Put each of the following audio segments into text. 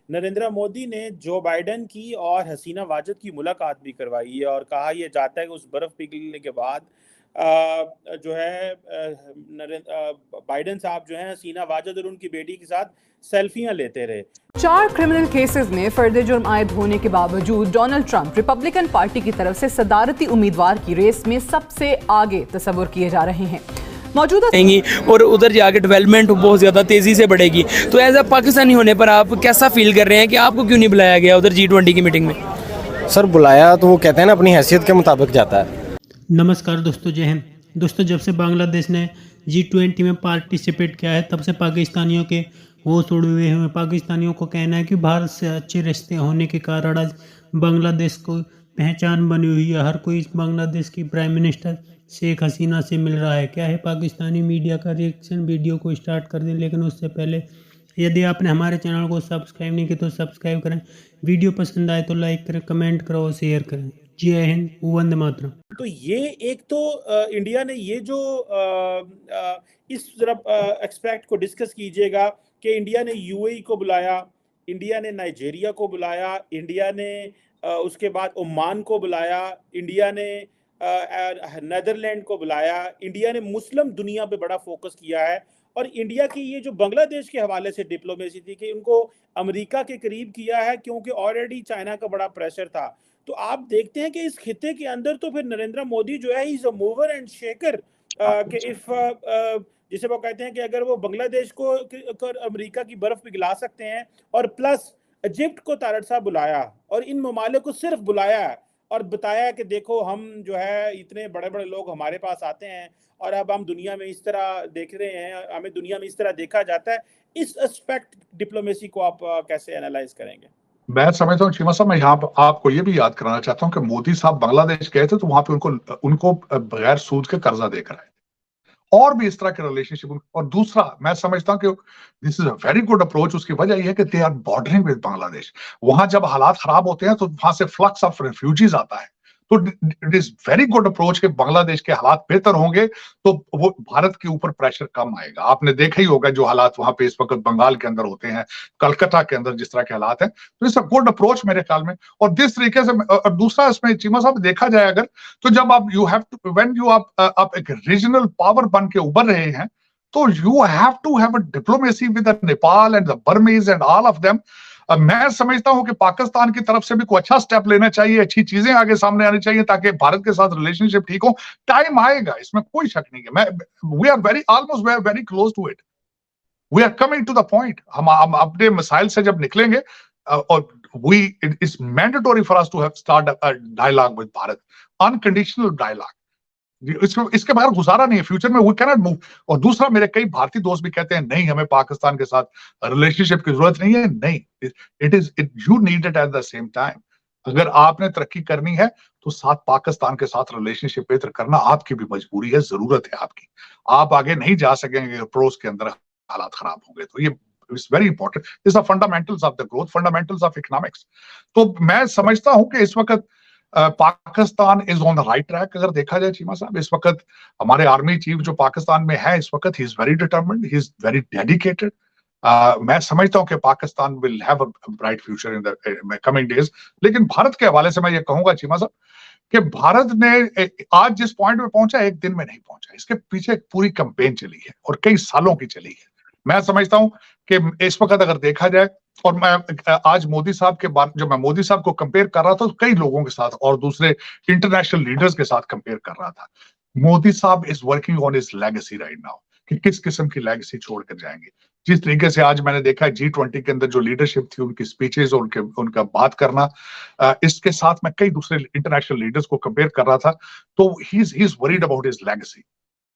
नरेंद्र मोदी ने Joe Biden की और हसीना वाजद की मुलाकात भी करवाई है और कहा यह जाता है कि उस बर्फ पिघलने के बाद जो है बाइडेन साहब जो है हसीना वाजद और उनकी बेटी के साथ सेल्फियां लेते रहे। 4 क्रिमिनल केसेस में फर्द जुर्म आयद होने के बावजूद डोनाल्ड ट्रंप रिपब्लिकन पार्टी की तरफ से सदारती उम्मीदवार की रेस में सबसे आगे तस्वुर किए जा रहे हैं। मौजूदा और उधर जाके डेवलपमेंट बहुत ज़्यादा तेज़ी से बढ़ेगी। तो एज अ पाकिस्तानी होने पर आप कैसा फील कर रहे हैं कि आपको क्यों नहीं बुलाया गया उधर G20 की मीटिंग में? सर बुलाया तो वो कहते हैं ना अपनी हैसियत के मुताबिक जाता है। नमस्कार दोस्तों, जय हिंद। दोस्तों, जब से बांग्लादेश ने G20 में पार्टिसिपेट किया है तब से पाकिस्तानियों के होश उड़े हुए हैं। पाकिस्तानियों को कहना है कि भारत से अच्छे रिश्ते होने के कारण आज बांग्लादेश को पहचान बनी हुई है। हर कोई बांग्लादेश की प्राइम मिनिस्टर शेख हसीना से मिल रहा है। क्या है पाकिस्तानी मीडिया का रिएक्शन? वीडियो को स्टार्ट कर दें, लेकिन उससे पहले यदि आपने हमारे चैनल को सब्सक्राइब नहीं किया तो सब्सक्राइब करें। वीडियो पसंद आए तो लाइक करें, कमेंट करो और शेयर करें। जय हिंद, वंदे मातरम। तो ये एक तो इंडिया ने ये जो इस तरफ एक्सपेक्ट को डिस्कस कीजिएगा कि इंडिया ने यूएई को बुलाया, इंडिया ने नाइजीरिया को बुलाया, इंडिया ने उसके बाद ओमान को बुलाया, इंडिया ने नेदरलैंड को बुलाया, इंडिया ने मुस्लिम दुनिया पे बड़ा फोकस किया है। और इंडिया की ये जो बांग्लादेश के हवाले से डिप्लोमेसी थी कि उनको अमेरिका के करीब किया है क्योंकि ऑलरेडी चाइना का बड़ा प्रेशर था। तो आप देखते हैं कि इस खिते के अंदर तो फिर नरेंद्र मोदी जो है is a mover and shaker कि इफ जिसे वो कहते हैं कि अगर वो बांग्लादेश को अमेरिका की बर्फ पिघला सकते हैं और प्लस इजिप्ट को तारड़ साहब बुलाया और इन ममालिक को सिर्फ बुलाया और बताया कि देखो हम जो है इतने बड़े बड़े लोग हमारे पास आते हैं और अब हम दुनिया में इस तरह देख रहे हैं, हमें दुनिया में इस तरह देखा जाता है। इस एस्पेक्ट डिप्लोमेसी को आप कैसे एनालाइज करेंगे? मैं समझता हूँ चीमा साहब, मैं यहाँ आपको ये भी याद कराना चाहता हूँ कि मोदी साहब बांग्लादेश गए थे तो वहां पे उनको बगैर सूद के कर्जा देकर आए और भी इस तरह के रिलेशनशिप। और दूसरा मैं समझता हूँ कि this is a very good approach. उसकी वजह यह है कि they are bordering with Bangladesh. वहां जब हालात खराब होते हैं तो वहां से फ्लक्स ऑफ रेफ्यूजीज आता है। तो it is very good approach कि बांग्लादेश के हालात बेहतर होंगे तो वो भारत के ऊपर प्रेशर कम आएगा। आपने देखा ही होगा जो हालात वहां पे इस वक्त बंगाल के अंदर होते हैं, कलकत्ता के अंदर जिस तरह के हालात हैं। तो इट्स अ गुड अप्रोच मेरे ख्याल में। और जिस तरीके से और दूसरा इसमें चीमा साहब देखा जाए अगर तो जब आप you have to when you आप एक रीजनल पावर बन के उभर रहे हैं तो you have to have a diplomacy with Nepal and the Burmese and all of them. मैं समझता हूं कि पाकिस्तान की तरफ से भी कोई अच्छा स्टेप लेना चाहिए, अच्छी चीजें आगे सामने आनी चाहिए ताकि भारत के साथ रिलेशनशिप ठीक हो। टाइम आएगा, इसमें कोई शक नहीं है। We are very close to it. We are coming to the point. हम अपने मिसाइल से जब निकलेंगे और it is mandatory for us to have start a dialogue with Bharat, unconditional dialogue. इसके बगैर गुजारा नहीं है फ्यूचर में। We can not move. और दूसरा, मेरे कई भारतीय दोस्त भी कहते हैं नहीं हमें पाकिस्तान के साथ रिलेशनशिप की जरूरत नहीं है। नहीं, it you need it at the same time. अगर आपने तरक्की करनी है तो साथ पाकिस्तान के साथ रिलेशनशिप बेहतर करना आपकी भी मजबूरी है, जरूरत है आपकी। आप आगे नहीं जा सकेंगे पड़ोस के अंदर हालात खराब होंगे। तो ये it's very important. This are fundamentals of the growth, fundamentals of economics. तो मैं समझता हूं कि इस वक्त Pakistan is on the right track. अगर देखा जाए चीमा साहब, इस वक्त हमारे आर्मी चीफ जो पाकिस्तान में है इस वक्त, he is very determined, he is very dedicated. मैं समझता हूं कि Pakistan will have a bright future in the coming days. लेकिन भारत के हवाले से मैं ये कहूंगा चीमा साहब कि भारत ने आज जिस पॉइंट में पहुंचा एक दिन में नहीं पहुंचा। इसके पीछे एक पूरी कैंपेन चली है और कई सालों की चली है। मैं समझता हूं कि इस वक्त अगर देखा जाए, और मैं आज मोदी साहब के बाद जो मैं मोदी साहब को कंपेयर कर रहा था तो कई लोगों के साथ और दूसरे इंटरनेशनल लीडर्स के साथ कंपेयर कर रहा था। Modi sahab is working on his legacy right now कि किस किस्म की लेगेसी छोड़कर जाएंगे। जिस तरीके से आज मैंने देखा G20 के अंदर जो लीडरशिप थी, उनकी स्पीचेस और उनका बात करना, इसके साथ मैं कई दूसरे इंटरनेशनल लीडर्स को कंपेयर कर रहा था। तो he is worried about his legacy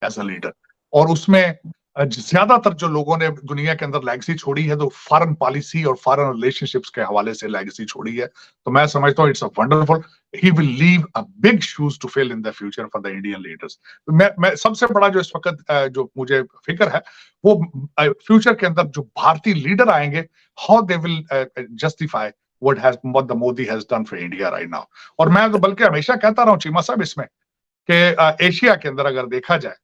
as a leader. और उसमें ज्यादातर जो लोगों ने दुनिया के अंदर लेगेसी छोड़ी है तो फॉरेन पॉलिसी और फॉरेन रिलेशनशिप्स के हवाले से लेगेसी छोड़ी है। तो मैं समझता हूँ it's a wonderful, he will leave a big shoes to fill in the future for the Indian leaders. मैं सबसे बड़ा जो इस वक्त जो मुझे फिक्र है वो फ्यूचर के अंदर जो भारतीय लीडर आएंगे, how they will justify what the Modi has done for India right now। और मैं तो बल्कि हमेशा कहता रहा हूँ चीमा साहब इसमें कि एशिया के अंदर अगर देखा जाए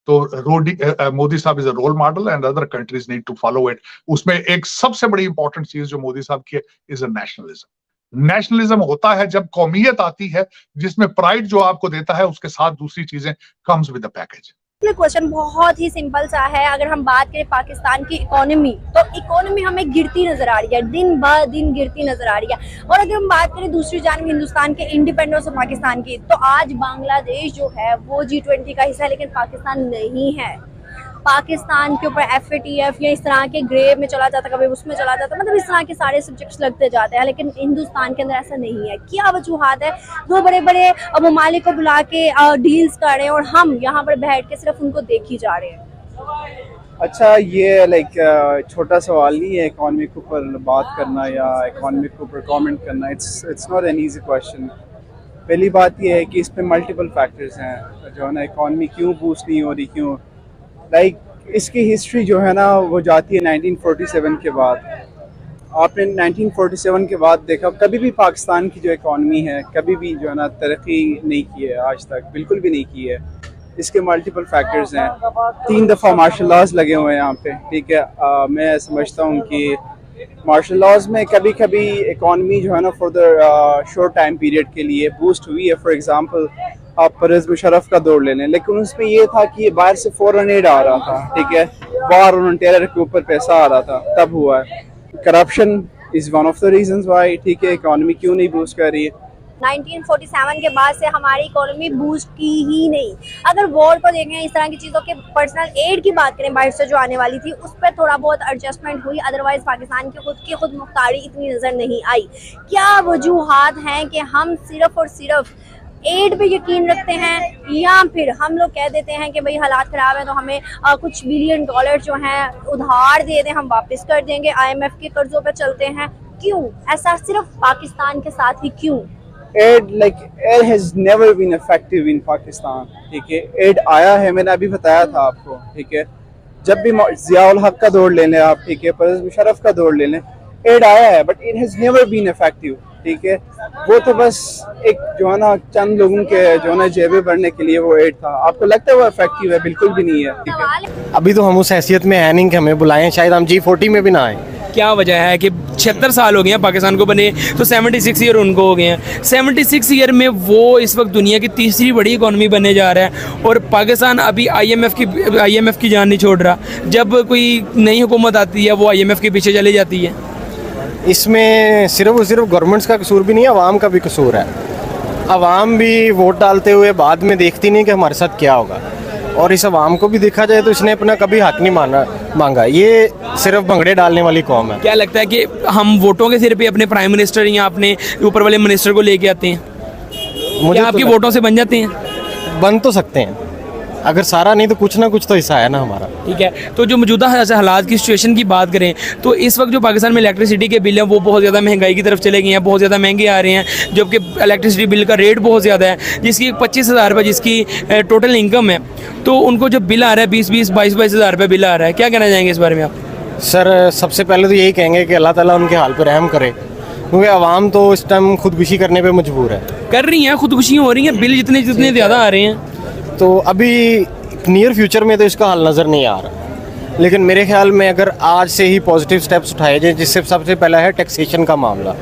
तो Modi sahab is a role model and other countries need to follow it. उसमें एक सबसे बड़ी इंपॉर्टेंट चीज जो मोदी साहब की है इज अ नेशनलिज्म। नेशनलिज्म होता है जब कौमियत आती है, जिसमें प्राइड जो आपको देता है उसके साथ दूसरी चीजें comes with the package. Question बहुत ही सिंपल सा है। अगर हम बात करें पाकिस्तान की इकोनॉमी, तो इकोनॉमी हमें गिरती नजर आ रही है, दिन ब दिन गिरती नजर आ रही है। और अगर हम बात करें दूसरी जानब हिंदुस्तान के इंडिपेंडेंस ऑफ पाकिस्तान की, तो आज बांग्लादेश जो है वो G20 का हिस्सा है, लेकिन पाकिस्तान नहीं है। पाकिस्तान के ऊपर FATF या इस तरह के ग्रे में चला जाता, कभी उसमें चला जाता, मतलब इस तरह के सारे सब्जेक्ट्स लगते जाते हैं, लेकिन हिंदुस्तान के अंदर ऐसा नहीं है। क्या वजूहात है? दो बड़े बड़े ममालिक को बुला के डील्स कर रहे हैं और हम यहाँ पर बैठ के सिर्फ उनको देखी जा रहे हैं। अच्छा, ये लाइक छोटा सवाल नहीं है इकॉनमी के ऊपर बात करना या इकॉनमी के ऊपर कमेंट करना। It's not an easy question. पहली बात ये है कि इस पे मल्टीपल फैक्टर्स हैं जो है ना, इकॉनमी क्यों बूस्ट नहीं हो रही, क्यों इसकी हिस्ट्री जो है ना वो जाती है 1947 के बाद। आपने 1947 के बाद देखा कभी भी पाकिस्तान की जो इकॉनमी है कभी भी जो है ना तरक्की नहीं की है, आज तक बिल्कुल भी नहीं की है। इसके मल्टीपल फैक्टर्स हैं। 3 दफ़ा मार्शल लॉज लगे हुए हैं यहाँ पे, ठीक है। मैं समझता हूँ कि मार्शल लॉज में कभी कभी इकॉनमी जो है ना for the short time period के लिए बूस्ट हुई है। फॉर एग्जांपल आप परवेज़ मुशर्रफ का दौर ले लें, लेकिन उसमें ये था कि ये बाहर से फॉरेन एड आ रहा था, ठीक है, वार और टेरर के ऊपर पैसा आ रहा था, तब हुआ है। Corruption is one of the reasons Y, ठीक है, इकॉनमी क्यों नहीं बूस्ट कर रही है। 1947 के बाद से हमारी इकोनॉमी बूस्ट की ही नहीं। अगर वॉर को देखें, इस तरह की चीज़ों के पर्सनल एड की बात करें बाहर से जो आने वाली थी, उस पर थोड़ा बहुत एडजस्टमेंट हुई, अदरवाइज पाकिस्तान की खुद मुख्तारी इतनी नज़र नहीं आई। क्या वजूहात हैं कि हम सिर्फ और सिर्फ एड पे यकीन रखते हैं, या फिर हम लोग कह देते हैं कि भाई हालात ख़राब है तो हमें कुछ बिलियन डॉलर जो हैं उधार दे दें, हम वापस कर देंगे, IMF के कर्जों पे चलते हैं? क्यों ऐसा सिर्फ पाकिस्तान के साथ ही क्यों? aid has never been effective in Pakistan, ठीक है। aid आया है, मैंने अभी बताया था आपको, ठीक है। जब भी ज़ियाउल हक का दौर ले लें आप, ठीक है, परवेज़ मुशर्रफ का दौर ले लें, एड आया है, but it has never been effective, ठीक है। वो तो बस एक जो है ना चंद लोगों के जो है ना जेबें भरने के लिए वो एड था। आपको लगता है वो इफेक्टिव है? बिल्कुल भी नहीं है, ठीक है। अभी तो हम उस हैसियत में है नहीं कि हमें बुलाएं, शायद हम G40 में भी ना आए। क्या वजह है कि 76 साल हो गए हैं पाकिस्तान को बने, तो 76 ईयर उनको हो गए हैं। 76 ईयर में वो इस वक्त दुनिया की तीसरी बड़ी इकॉनमी बनने जा रहा है, और पाकिस्तान अभी IMF की जान नहीं छोड़ रहा। जब कोई नई हुकूमत आती है वो IMF के पीछे चली जाती है। इसमें सिर्फ और सिर्फ गवर्नमेंट्स का कसूर भी नहीं है, आवाम का भी कसूर है। आवाम भी वोट डालते हुए बाद में देखती नहीं कि हमारे साथ क्या होगा, और इस आवाम को भी देखा जाए तो इसने अपना कभी हक नहीं मांगा। ये सिर्फ भंगड़े डालने वाली कौम है। क्या लगता है कि हम वोटों के सिर पे अपने प्राइम मिनिस्टर या अपने ऊपर वाले मिनिस्टर को लेके आते हैं? मुझे क्या आपके तो वोटों से बन जाते हैं? बन तो सकते हैं, अगर सारा नहीं तो कुछ ना कुछ तो हिस्सा है ना हमारा। ठीक है, तो जो मौजूदा हालात की सिचुएशन की बात करें तो इस वक्त जो पाकिस्तान में इलेक्ट्रिसिटी के बिल हैं वो बहुत ज़्यादा महंगाई की तरफ चले गए हैं, बहुत ज़्यादा महंगे आ रहे हैं, जबकि इलेक्ट्रिसिटी बिल का रेट बहुत ज़्यादा है, जिसकी 25,000 रुपये जिसकी टोटल इनकम है, तो उनको जो बिल आ रहा है 20-20, 22,000 रुपये बिल आ रहा है। क्या कहना चाहेंगे इस बारे में आप? सर, सबसे पहले तो यही कहेंगे कि अल्लाह ताला उनके हाल पर रहम करे, क्योंकि आवाम तो इस टाइम खुदकुशी करने पे मजबूर है। कर रही हैं, खुदकुशियाँ हो रही हैं, बिल जितने ज़्यादा आ रहे हैं। तो अभी नियर फ्यूचर में तो इसका हल नज़र नहीं आ रहा, लेकिन मेरे ख्याल में अगर आज से ही पॉजिटिव स्टेप्स उठाए जाए, जिससे सबसे पहला है टैक्सेशन का मामला,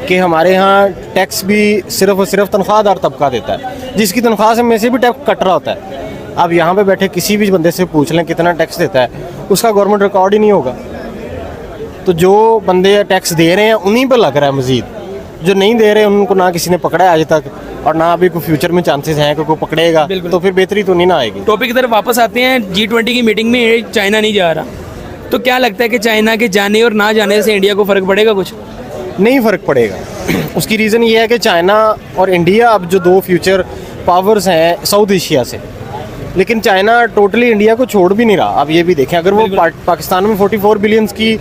कि हमारे यहाँ टैक्स भी सिर्फ और सिर्फ तनख्वाहदार तबका देता है, जिसकी तनख्वाह से में से भी टैक्स कट रहा होता है। अब यहाँ पे बैठे किसी भी बंदे से पूछ लें कितना टैक्स देता है, उसका गवर्नमेंट रिकॉर्ड ही नहीं होगा। तो जो बंदे टैक्स दे रहे हैं उन्हीं पर लग रहा है मज़ीद, जो नहीं दे रहे उनको ना किसी ने पकड़ा है आज तक, और ना अभी कोई फ्यूचर में चांसेस हैं कि कोई पकड़ेगा, तो फिर बेहतरी तो नहीं ना आएगी। टॉपिक की तरफ वापस आते हैं। G20 की मीटिंग में चाइना नहीं जा रहा, तो क्या लगता है कि चाइना के जाने और ना जाने से इंडिया को फ़र्क पड़ेगा? कुछ नहीं फ़र्क पड़ेगा। उसकी रीज़न ये है कि चाइना और इंडिया अब जो दो फ्यूचर पावर्स हैं साउथ एशिया से, लेकिन चाइना टोटली इंडिया को छोड़ भी नहीं रहा। अब ये भी देखें, अगर वो पाकिस्तान में 44 बिलियन की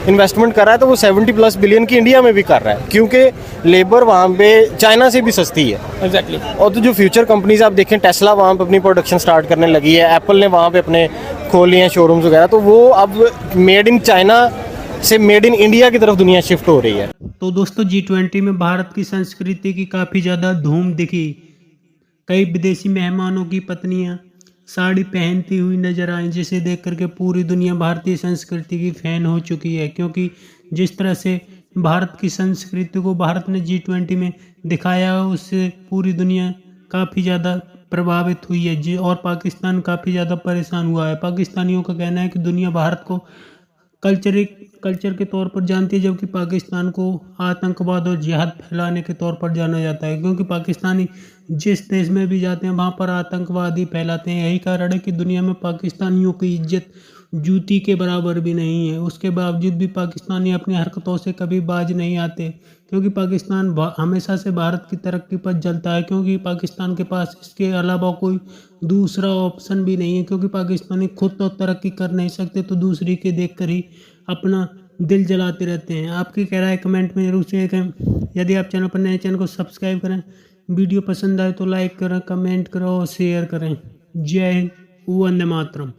इन्वेस्टमेंट कर रहा है तो वो 70+ बिलियन की इंडिया में भी कर रहा है, क्योंकि लेबर वहाँ पे चाइना से भी सस्ती है। एग्जैक्टली। और तो जो फ्यूचर कंपनीज आप देखें, टेस्ला वहाँ पे अपनी प्रोडक्शन स्टार्ट करने लगी है, एप्पल ने वहाँ पे अपने खोल लिए हैं शोरूम्स वगैरह, तो वो अब मेड इन चाइना से मेड इन इंडिया की तरफ दुनिया शिफ्ट हो रही है। तो दोस्तों, G20 में भारत की संस्कृति की काफ़ी ज़्यादा धूम दिखी। कई विदेशी मेहमानों की पत्नियां साड़ी पहनती हुई नजर आई, जिसे देख करके पूरी दुनिया भारतीय संस्कृति की फैन हो चुकी है। क्योंकि जिस तरह से भारत की संस्कृति को भारत ने G20 में दिखाया, उससे पूरी दुनिया काफ़ी ज़्यादा प्रभावित हुई है जी, और पाकिस्तान काफ़ी ज़्यादा परेशान हुआ है। पाकिस्तानियों का कहना है कि दुनिया भारत को कल्चर के तौर पर जानती है, जबकि पाकिस्तान को आतंकवाद और जिहाद फैलाने के तौर पर जाना जाता है। क्योंकि पाकिस्तानी जिस देश में भी जाते हैं वहाँ पर आतंकवाद ही फैलाते हैं। यही कारण है कि दुनिया में पाकिस्तानियों की इज्जत जूती के बराबर भी नहीं है। उसके बावजूद भी पाकिस्तानी अपनी हरकतों से कभी बाज नहीं आते, क्योंकि पाकिस्तान हमेशा से भारत की तरक्की पर जलता है। क्योंकि पाकिस्तान के पास इसके अलावा कोई दूसरा ऑप्शन भी नहीं है। क्योंकि पाकिस्तानी खुद तो तरक्की कर नहीं सकते, तो दूसरी के देख कर ही अपना दिल जलाते रहते हैं। आपकी क्या राय कमेंट में जरूर शेयर करें। यदि आप चैनल पर नए, चैनल को सब्सक्राइब करें। वीडियो पसंद आए तो लाइक करें, कमेंट करें और शेयर करें। जय हिंद, वंदे मातरम।